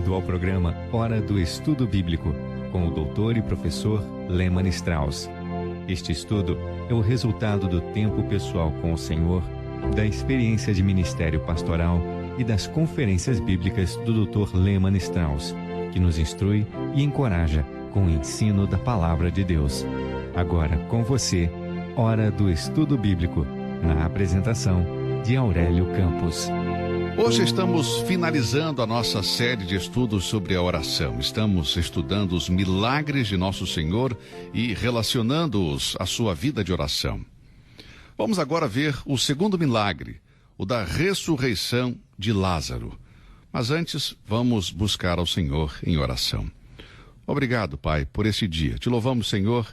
bem-vindo ao programa Hora do Estudo Bíblico, com o doutor e professor Lehmann Strauss. Este estudo é o resultado do tempo pessoal com o Senhor, da experiência de ministério pastoral e das conferências bíblicas do Dr. Lehmann Strauss, que nos instrui e encoraja com o ensino da Palavra de Deus. Agora com você, Hora do Estudo Bíblico, na apresentação de Aurélio Campos. Hoje estamos finalizando a nossa série de estudos sobre a oração. Estamos estudando os milagres de Nosso Senhor e relacionando-os à sua vida de oração. Vamos agora ver o segundo milagre, o da ressurreição de Lázaro. Mas antes, vamos buscar ao Senhor em oração. Obrigado, Pai, por esse dia. Te louvamos, Senhor,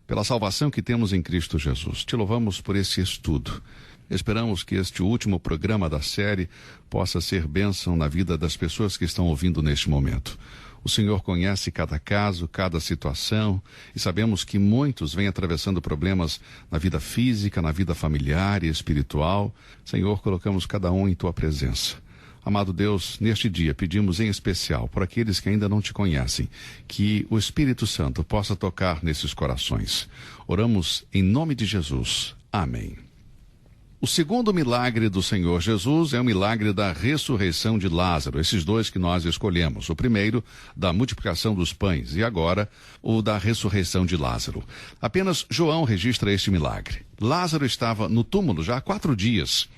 pela salvação que temos em Cristo Jesus. Te louvamos por esse estudo. Esperamos que este último programa da série possa ser bênção na vida das pessoas que estão ouvindo neste momento. O Senhor conhece cada caso, cada situação, e sabemos que muitos vêm atravessando problemas na vida física, na vida familiar e espiritual. Senhor, colocamos cada um em Tua presença. Amado Deus, neste dia pedimos em especial por aqueles que ainda não Te conhecem, que o Espírito Santo possa tocar nesses corações. Oramos em nome de Jesus. Amém. O segundo milagre do Senhor Jesus é o milagre da ressurreição de Lázaro, esses dois que nós escolhemos. O primeiro, da multiplicação dos pães, e agora o da ressurreição de Lázaro. Apenas João registra este milagre. Lázaro estava no túmulo já há 4 dias.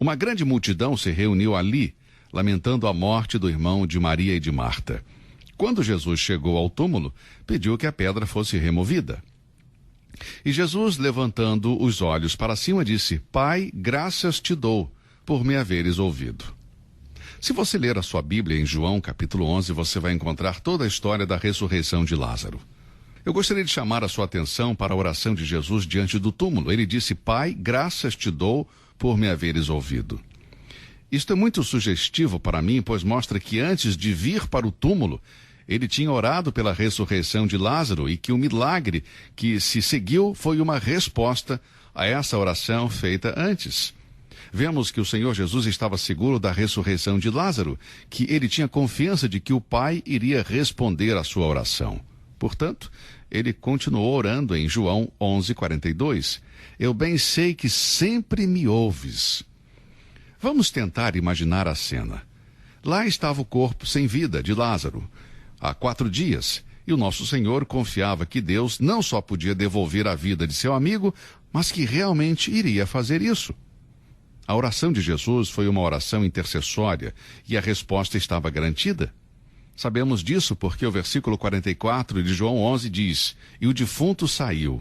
Uma grande multidão se reuniu ali, lamentando a morte do irmão de Maria e de Marta. Quando Jesus chegou ao túmulo, pediu que a pedra fosse removida. E Jesus, levantando os olhos para cima, disse: Pai, graças te dou por me haveres ouvido. Se você ler a sua Bíblia em João capítulo 11, você vai encontrar toda a história da ressurreição de Lázaro. Eu gostaria de chamar a sua atenção para a oração de Jesus diante do túmulo. Ele disse: Pai, graças te dou por me haveres ouvido. Isto é muito sugestivo para mim, pois mostra que antes de vir para o túmulo, ele tinha orado pela ressurreição de Lázaro e que o milagre que se seguiu foi uma resposta a essa oração feita antes. Vemos que o Senhor Jesus estava seguro da ressurreição de Lázaro, que ele tinha confiança de que o Pai iria responder à sua oração. Portanto, ele continuou orando em João 11:42. Eu bem sei que sempre me ouves. Vamos tentar imaginar a cena. Lá estava o corpo sem vida de Lázaro há 4 dias, e o nosso Senhor confiava que Deus não só podia devolver a vida de seu amigo, mas que realmente iria fazer isso. A oração de Jesus foi uma oração intercessória, e a resposta estava garantida. Sabemos disso porque o versículo 44 de João 11 diz: E o defunto saiu.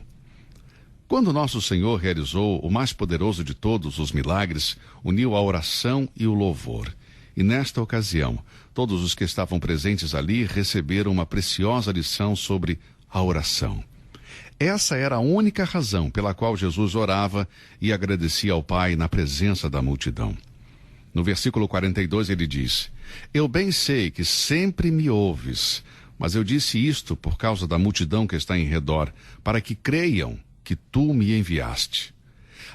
Quando nosso Senhor realizou o mais poderoso de todos os milagres, uniu a oração e o louvor. E nesta ocasião, todos os que estavam presentes ali receberam uma preciosa lição sobre a oração. Essa era a única razão pela qual Jesus orava e agradecia ao Pai na presença da multidão. No versículo 42 ele diz: Eu bem sei que sempre me ouves, mas eu disse isto por causa da multidão que está em redor, para que creiam que tu me enviaste.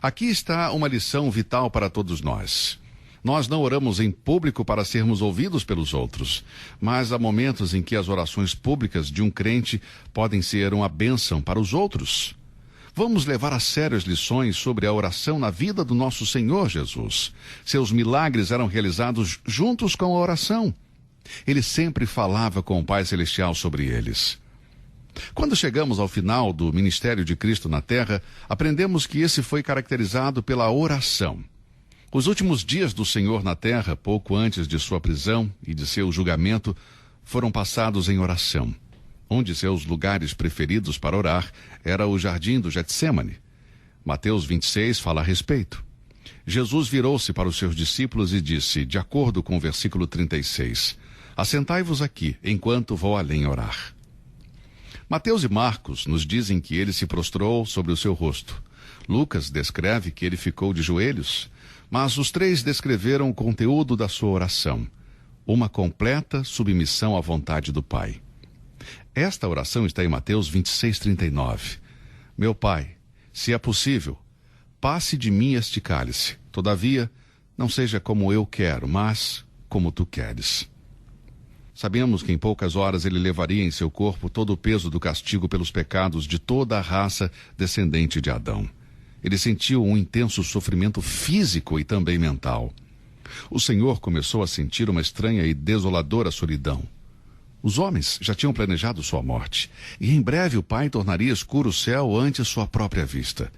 Aqui está uma lição vital para todos nós. Nós não oramos em público para sermos ouvidos pelos outros, mas há momentos em que as orações públicas de um crente podem ser uma bênção para os outros. Vamos levar a sério as lições sobre a oração na vida do nosso Senhor Jesus. Seus milagres eram realizados juntos com a oração. Ele sempre falava com o Pai Celestial sobre eles. Quando chegamos ao final do ministério de Cristo na Terra, aprendemos que esse foi caracterizado pela oração. Os últimos dias do Senhor na terra, pouco antes de sua prisão e de seu julgamento, foram passados em oração. Um de seus lugares preferidos para orar era o jardim do Getsêmani. Mateus 26 fala a respeito. Jesus virou-se para os seus discípulos e disse, de acordo com o versículo 36, Assentai-vos aqui, enquanto vou além orar. Mateus e Marcos nos dizem que ele se prostrou sobre o seu rosto. Lucas descreve que ele ficou de joelhos, mas os 3 descreveram o conteúdo da sua oração, uma completa submissão à vontade do Pai. Esta oração está em Mateus 26:39. Meu Pai, se é possível, passe de mim este cálice. Todavia, não seja como eu quero, mas como tu queres. Sabemos que em poucas horas ele levaria em seu corpo todo o peso do castigo pelos pecados de toda a raça descendente de Adão. Ele sentiu um intenso sofrimento físico e também mental. O Senhor começou a sentir uma estranha e desoladora solidão. Os homens já tinham planejado sua morte, e em breve o Pai tornaria escuro o céu ante sua própria vista.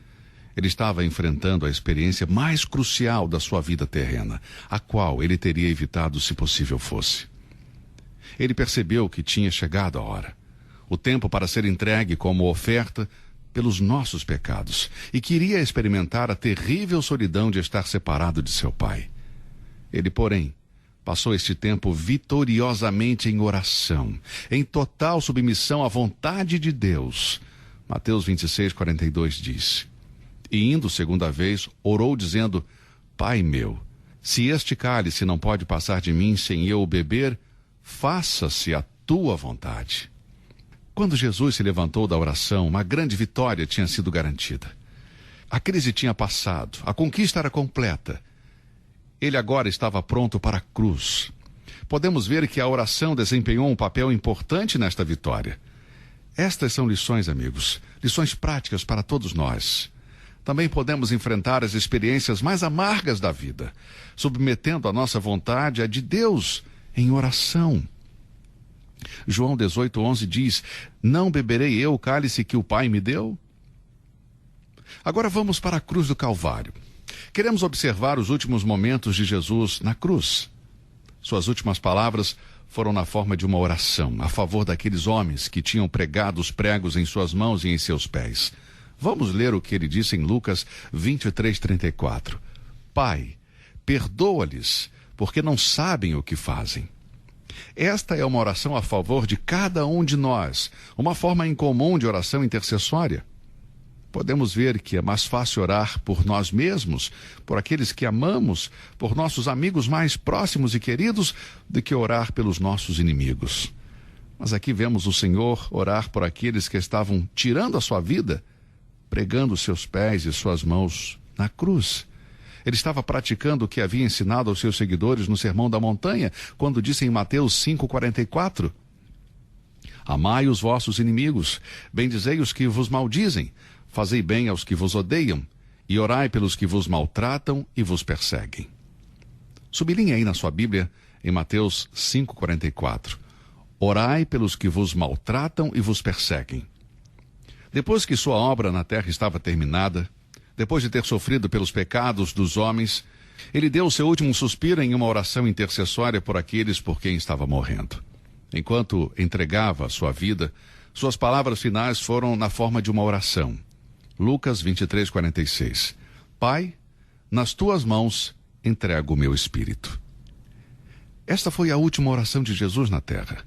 Ele estava enfrentando a experiência mais crucial da sua vida terrena, a qual ele teria evitado se possível fosse. Ele percebeu que tinha chegado a hora, o tempo para ser entregue como oferta pelos nossos pecados, e queria experimentar a terrível solidão de estar separado de seu Pai. Ele, porém, passou este tempo vitoriosamente em oração, em total submissão à vontade de Deus. Mateus 26:42 diz: E indo segunda vez, orou dizendo: Pai meu, se este cálice não pode passar de mim sem eu o beber, faça-se a tua vontade. Quando Jesus se levantou da oração, uma grande vitória tinha sido garantida. A crise tinha passado, a conquista era completa. Ele agora estava pronto para a cruz. Podemos ver que a oração desempenhou um papel importante nesta vitória. Estas são lições, amigos, lições práticas para todos nós. Também podemos enfrentar as experiências mais amargas da vida, submetendo a nossa vontade à de Deus em oração. João 18:11 diz: Não beberei eu o cálice que o Pai me deu? Agora vamos para a cruz do Calvário. Queremos observar os últimos momentos de Jesus na cruz. Suas últimas palavras foram na forma de uma oração a favor daqueles homens que tinham pregado os pregos em suas mãos e em seus pés. Vamos ler o que ele disse em Lucas 23:34. Pai, perdoa-lhes, porque não sabem o que fazem. Esta é uma oração a favor de cada um de nós, uma forma incomum de oração intercessória. Podemos ver que é mais fácil orar por nós mesmos, por aqueles que amamos, por nossos amigos mais próximos e queridos, do que orar pelos nossos inimigos. Mas aqui vemos o Senhor orar por aqueles que estavam tirando a sua vida, pregando seus pés e suas mãos na cruz. Ele estava praticando o que havia ensinado aos seus seguidores no Sermão da Montanha, quando disse em Mateus 5:44, Amai os vossos inimigos, bendizei os que vos maldizem, fazei bem aos que vos odeiam, e orai pelos que vos maltratam e vos perseguem. Sublinhe aí na sua Bíblia, em Mateus 5:44, Orai pelos que vos maltratam e vos perseguem. Depois que sua obra na terra estava terminada, depois de ter sofrido pelos pecados dos homens, ele deu o seu último suspiro em uma oração intercessória por aqueles por quem estava morrendo. Enquanto entregava a sua vida, suas palavras finais foram na forma de uma oração. Lucas 23:46. Pai, nas tuas mãos entrego o meu espírito. Esta foi a última oração de Jesus na terra.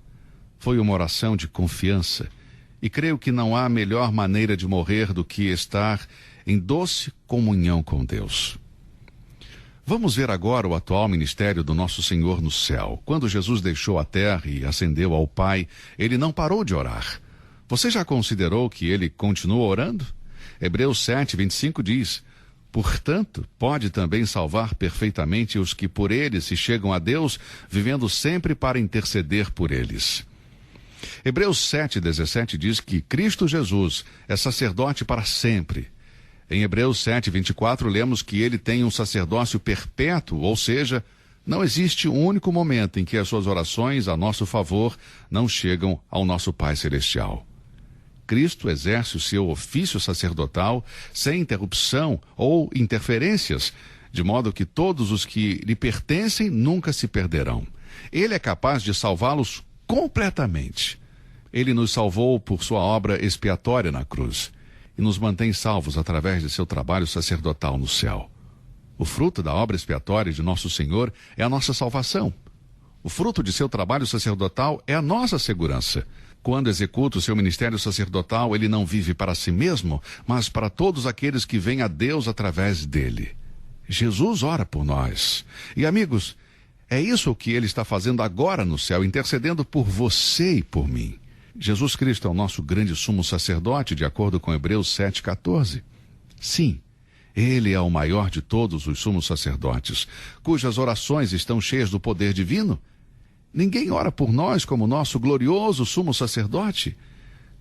Foi uma oração de confiança, e creio que não há melhor maneira de morrer do que estar em doce comunhão com Deus. Vamos ver agora o atual ministério do nosso Senhor no céu. Quando Jesus deixou a terra e ascendeu ao Pai, ele não parou de orar. Você já considerou que ele continua orando? Hebreus 7:25 diz, portanto, pode também salvar perfeitamente os que por ele se chegam a Deus, vivendo sempre para interceder por eles. Hebreus 7:17 diz que Cristo Jesus é sacerdote para sempre. Em Hebreus 7:24 lemos que ele tem um sacerdócio perpétuo, ou seja, não existe um único momento em que as suas orações a nosso favor não chegam ao nosso Pai Celestial. Cristo exerce o seu ofício sacerdotal sem interrupção ou interferências, de modo que todos os que lhe pertencem nunca se perderão. Ele é capaz de salvá-los completamente. Ele nos salvou por sua obra expiatória na cruz e nos mantém salvos através de seu trabalho sacerdotal no céu. O fruto da obra expiatória de nosso Senhor é a nossa salvação. O fruto de seu trabalho sacerdotal é a nossa segurança. Quando executa o seu ministério sacerdotal, ele não vive para si mesmo, mas para todos aqueles que vêm a Deus através dele. Jesus ora por nós. E amigos, é isso que ele está fazendo agora no céu, intercedendo por você e por mim. Jesus Cristo é o nosso grande sumo sacerdote, de acordo com Hebreus 7:14. Sim, ele é o maior de todos os sumos sacerdotes, cujas orações estão cheias do poder divino. Ninguém ora por nós como nosso glorioso sumo sacerdote.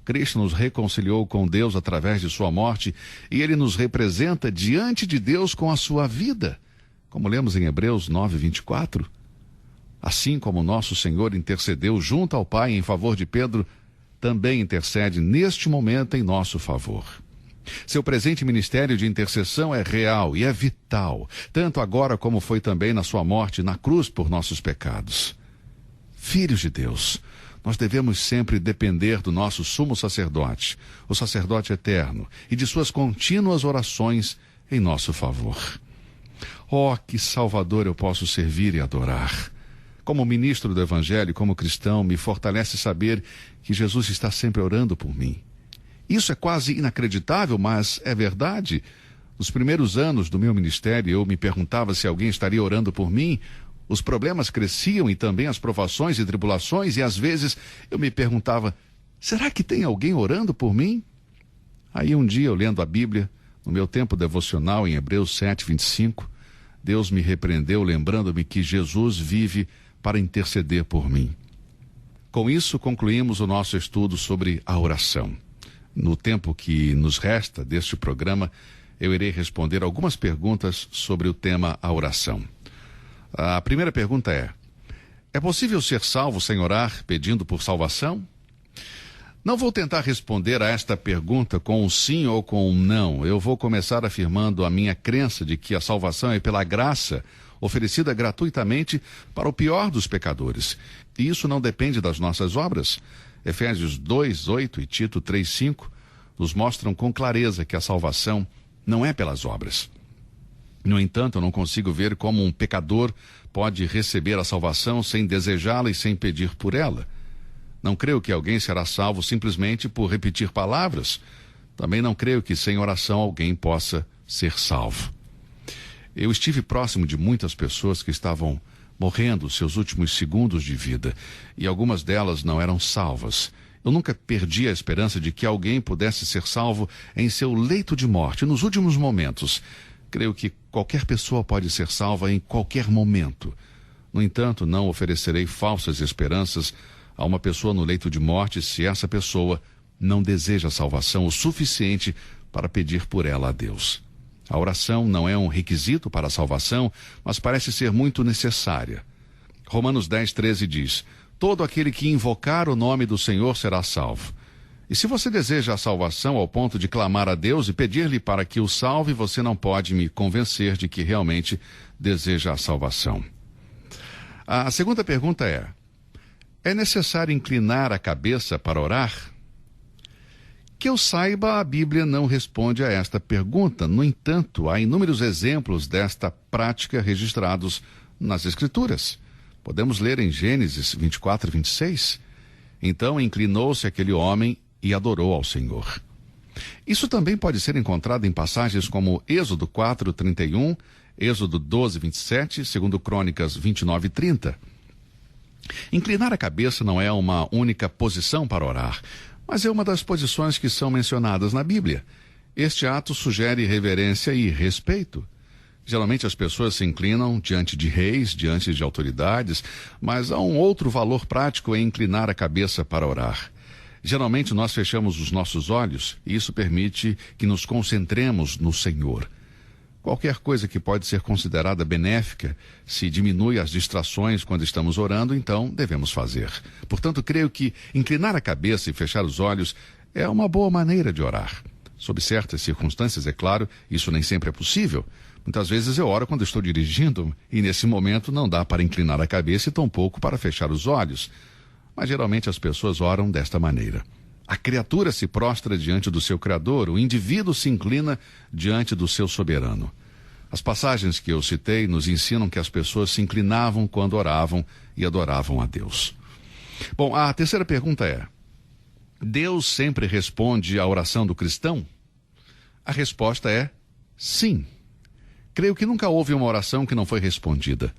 Cristo nos reconciliou com Deus através de sua morte e ele nos representa diante de Deus com a sua vida, como lemos em Hebreus 9:24. Assim como nosso Senhor intercedeu junto ao Pai em favor de Pedro, também intercede neste momento em nosso favor. Seu presente ministério de intercessão é real e é vital, tanto agora como foi também na sua morte na cruz por nossos pecados. Filhos de Deus, nós devemos sempre depender do nosso sumo sacerdote, o sacerdote eterno, e de suas contínuas orações em nosso favor. Oh, que Salvador eu posso servir e adorar! Como ministro do Evangelho, como cristão, me fortalece saber que Jesus está sempre orando por mim. Isso é quase inacreditável, mas é verdade. Nos primeiros anos do meu ministério, eu me perguntava se alguém estaria orando por mim. Os problemas cresciam e também as provações e tribulações, e às vezes eu me perguntava, será que tem alguém orando por mim? Aí um dia, eu lendo a Bíblia, no meu tempo devocional em Hebreus 7:25, Deus me repreendeu lembrando-me que Jesus vive para interceder por mim. Com isso, concluímos o nosso estudo sobre a oração. No tempo que nos resta deste programa, eu irei responder algumas perguntas sobre o tema a oração. A primeira pergunta é possível ser salvo sem orar, pedindo por salvação? Não vou tentar responder a esta pergunta com um sim ou com um não. Eu vou começar afirmando a minha crença de que a salvação é pela graça, oferecida gratuitamente para o pior dos pecadores. E isso não depende das nossas obras. Efésios 2:8 e Tito 3:5 nos mostram com clareza que a salvação não é pelas obras. No entanto, eu não consigo ver como um pecador pode receber a salvação sem desejá-la e sem pedir por ela. Não creio que alguém será salvo simplesmente por repetir palavras. Também não creio que sem oração alguém possa ser salvo. Eu estive próximo de muitas pessoas que estavam morrendo seus últimos segundos de vida, e algumas delas não eram salvas. Eu nunca perdi a esperança de que alguém pudesse ser salvo em seu leito de morte, nos últimos momentos. Creio que qualquer pessoa pode ser salva em qualquer momento. No entanto, não oferecerei falsas esperanças a uma pessoa no leito de morte se essa pessoa não deseja salvação o suficiente para pedir por ela a Deus. A oração não é um requisito para a salvação, mas parece ser muito necessária. Romanos 10:13 diz: todo aquele que invocar o nome do Senhor será salvo. E se você deseja a salvação ao ponto de clamar a Deus e pedir-lhe para que o salve, você não pode me convencer de que realmente deseja a salvação. A segunda pergunta é necessário inclinar a cabeça para orar? Que eu saiba, a Bíblia não responde a esta pergunta. No entanto, há inúmeros exemplos desta prática registrados nas Escrituras. Podemos ler em Gênesis 24:26. Então inclinou-se aquele homem e adorou ao Senhor. Isso também pode ser encontrado em passagens como Êxodo 4:31, Êxodo 12:27, 2 Crônicas 29:30. Inclinar a cabeça não é uma única posição para orar, mas é uma das posições que são mencionadas na Bíblia. Este ato sugere reverência e respeito. Geralmente as pessoas se inclinam diante de reis, diante de autoridades, mas há um outro valor prático em inclinar a cabeça para orar. Geralmente nós fechamos os nossos olhos e isso permite que nos concentremos no Senhor. Qualquer coisa que pode ser considerada benéfica, se diminui as distrações quando estamos orando, então devemos fazer. Portanto, creio que inclinar a cabeça e fechar os olhos é uma boa maneira de orar. Sob certas circunstâncias, é claro, isso nem sempre é possível. Muitas vezes eu oro quando estou dirigindo e nesse momento não dá para inclinar a cabeça e tampouco para fechar os olhos. Mas geralmente as pessoas oram desta maneira. A criatura se prostra diante do seu Criador, o indivíduo se inclina diante do seu soberano. As passagens que eu citei nos ensinam que as pessoas se inclinavam quando oravam e adoravam a Deus. Bom, a terceira pergunta é: Deus sempre responde à oração do cristão? A resposta é sim. Creio que nunca houve uma oração que não foi respondida.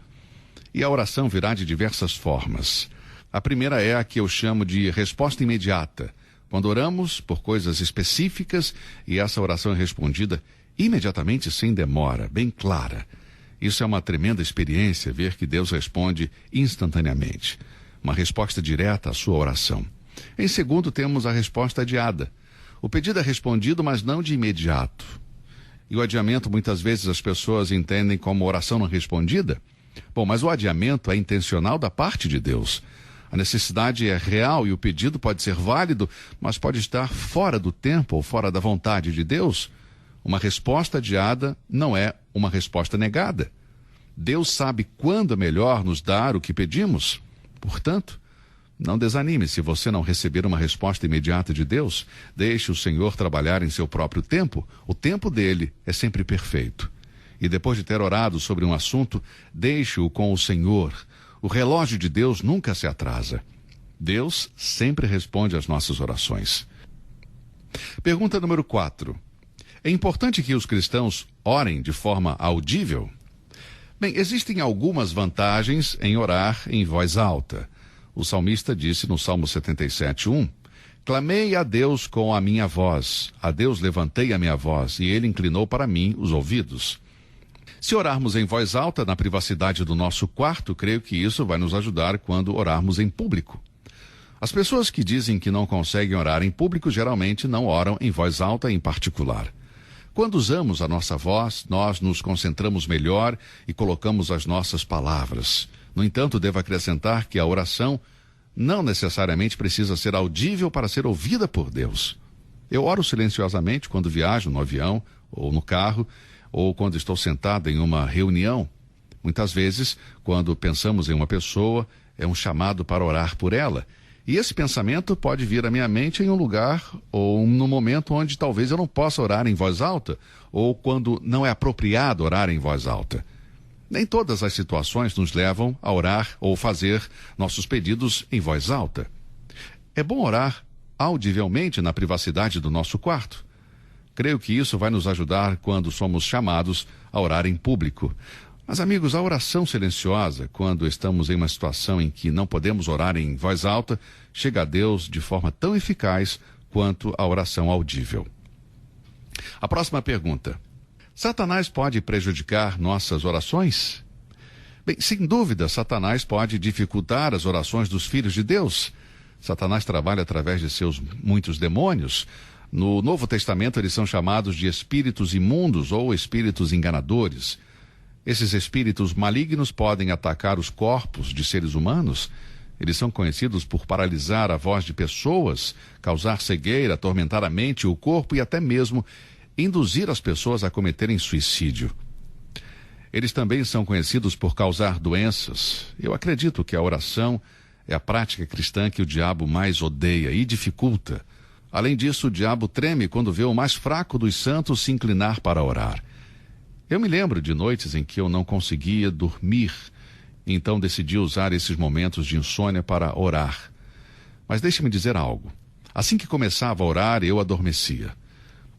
E a oração virá de diversas formas. A primeira é a que eu chamo de resposta imediata. Quando oramos por coisas específicas e essa oração é respondida imediatamente, sem demora, bem clara. Isso é uma tremenda experiência, ver que Deus responde instantaneamente. uma resposta direta à sua oração. Em segundo, temos a resposta adiada. O pedido é respondido, mas não de imediato. E o adiamento, muitas vezes, as pessoas entendem como oração não respondida. Bom, mas o adiamento é intencional da parte de Deus. A necessidade é real e o pedido pode ser válido, mas pode estar fora do tempo ou fora da vontade de Deus. Uma resposta adiada não é uma resposta negada. Deus sabe quando é melhor nos dar o que pedimos. Portanto, não desanime se você não receber uma resposta imediata de Deus. Deixe o Senhor trabalhar em seu próprio tempo. O tempo dele é sempre perfeito. E depois de ter orado sobre um assunto, deixe-o com o Senhor. O relógio de Deus nunca se atrasa. Deus sempre responde às nossas orações. Pergunta número 4. É importante que os cristãos orem de forma audível? Bem, existem algumas vantagens em orar em voz alta. O salmista disse no Salmo 77:1, clamei a Deus com a minha voz, a Deus levantei a minha voz, e ele inclinou para mim os ouvidos. Se orarmos em voz alta na privacidade do nosso quarto, creio que isso vai nos ajudar quando orarmos em público. As pessoas que dizem que não conseguem orar em público geralmente não oram em voz alta em particular. Quando usamos a nossa voz, nós nos concentramos melhor e colocamos as nossas palavras. No entanto, devo acrescentar que a oração não necessariamente precisa ser audível para ser ouvida por Deus. Eu oro silenciosamente quando viajo no avião ou no carro, ou quando estou sentado em uma reunião. Muitas vezes, quando pensamos em uma pessoa, é um chamado para orar por ela. E esse pensamento pode vir à minha mente em um lugar ou no momento onde talvez eu não possa orar em voz alta, ou quando não é apropriado orar em voz alta. Nem todas as situações nos levam a orar ou fazer nossos pedidos em voz alta. É bom orar audivelmente na privacidade do nosso quarto. Creio que isso vai nos ajudar quando somos chamados a orar em público. Mas, amigos, a oração silenciosa, quando estamos em uma situação em que não podemos orar em voz alta, chega a Deus de forma tão eficaz quanto a oração audível. A próxima pergunta. Satanás pode prejudicar nossas orações? Bem, sem dúvida, Satanás pode dificultar as orações dos filhos de Deus. Satanás trabalha através de seus muitos demônios. No Novo Testamento, eles são chamados de espíritos imundos ou espíritos enganadores. Esses espíritos malignos podem atacar os corpos de seres humanos. Eles são conhecidos por paralisar a voz de pessoas, causar cegueira, atormentar a mente e o corpo e até mesmo induzir as pessoas a cometerem suicídio. Eles também são conhecidos por causar doenças. Eu acredito que a oração é a prática cristã que o diabo mais odeia e dificulta. Além disso, o diabo treme quando vê o mais fraco dos santos se inclinar para orar. Eu me lembro de noites em que eu não conseguia dormir, então decidi usar esses momentos de insônia para orar. Mas deixe-me dizer algo. Assim que começava a orar, eu adormecia.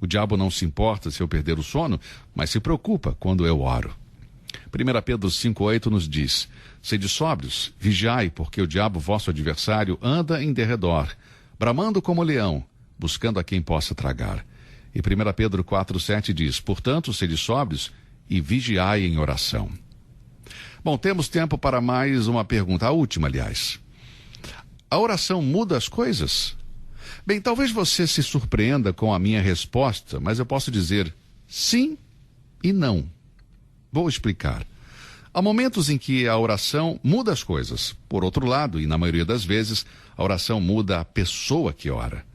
O diabo não se importa se eu perder o sono, mas se preocupa quando eu oro. 1 Pedro 5,8 nos diz, sede sóbrios, vigiai, porque o diabo vosso adversário anda em derredor, bramando como leão, buscando a quem possa tragar. E 1 Pedro 4,7 diz, portanto, sede sóbrios e vigiai em oração. Bom, temos tempo para mais uma pergunta, a última, aliás. A oração muda as coisas? Bem, talvez você se surpreenda com a minha resposta, mas eu posso dizer sim e não. Vou explicar. Há momentos em que a oração muda as coisas. Por outro lado, e na maioria das vezes, a oração muda a pessoa que ora.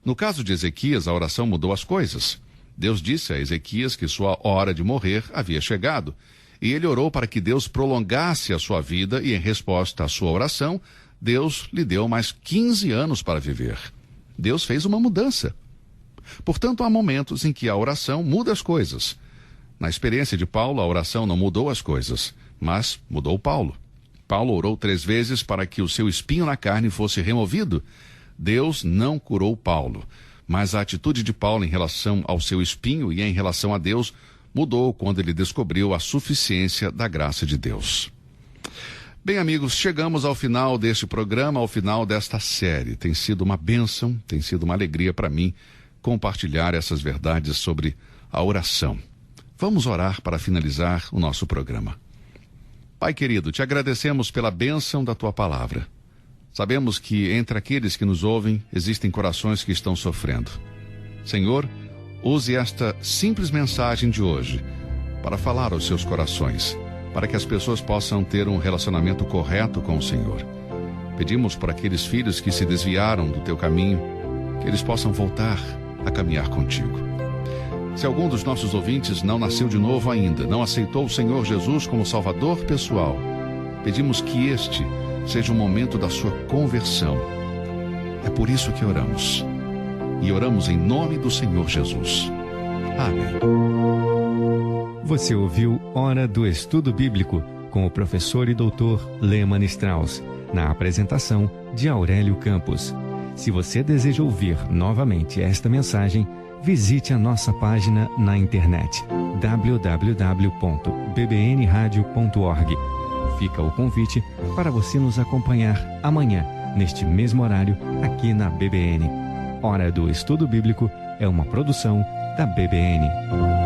No caso de Ezequias, a oração mudou as coisas. Deus disse a Ezequias que sua hora de morrer havia chegado, e ele orou para que Deus prolongasse a sua vida, e em resposta à sua oração, Deus lhe deu mais 15 anos para viver. Deus fez uma mudança. Portanto, há momentos em que a oração muda as coisas. Na experiência de Paulo, a oração não mudou as coisas, mas mudou Paulo. Paulo orou 3 vezes para que o seu espinho na carne fosse removido. Deus não curou Paulo, mas a atitude de Paulo em relação ao seu espinho e em relação a Deus mudou quando ele descobriu a suficiência da graça de Deus. Bem, amigos, chegamos ao final deste programa, ao final desta série. Tem sido uma bênção, tem sido uma alegria para mim compartilhar essas verdades sobre a oração. Vamos orar para finalizar o nosso programa. Pai querido, te agradecemos pela bênção da tua palavra. Sabemos que entre aqueles que nos ouvem existem corações que estão sofrendo. Senhor, use esta simples mensagem de hoje para falar aos seus corações, para que as pessoas possam ter um relacionamento correto com o Senhor. Pedimos por aqueles filhos que se desviaram do teu caminho, que eles possam voltar a caminhar contigo. Se algum dos nossos ouvintes não nasceu de novo ainda, não aceitou o Senhor Jesus como Salvador pessoal, pedimos que este seja o momento da sua conversão. É por isso que oramos. E oramos em nome do Senhor Jesus. Amém. Você ouviu Hora do Estudo Bíblico com o professor e doutor Lehmann Strauss, na apresentação de Aurélio Campos. Se você deseja ouvir novamente esta mensagem, visite a nossa página na internet www.bbnradio.org. Fica o convite para você nos acompanhar amanhã, neste mesmo horário, aqui na BBN. Hora do Estudo Bíblico é uma produção da BBN.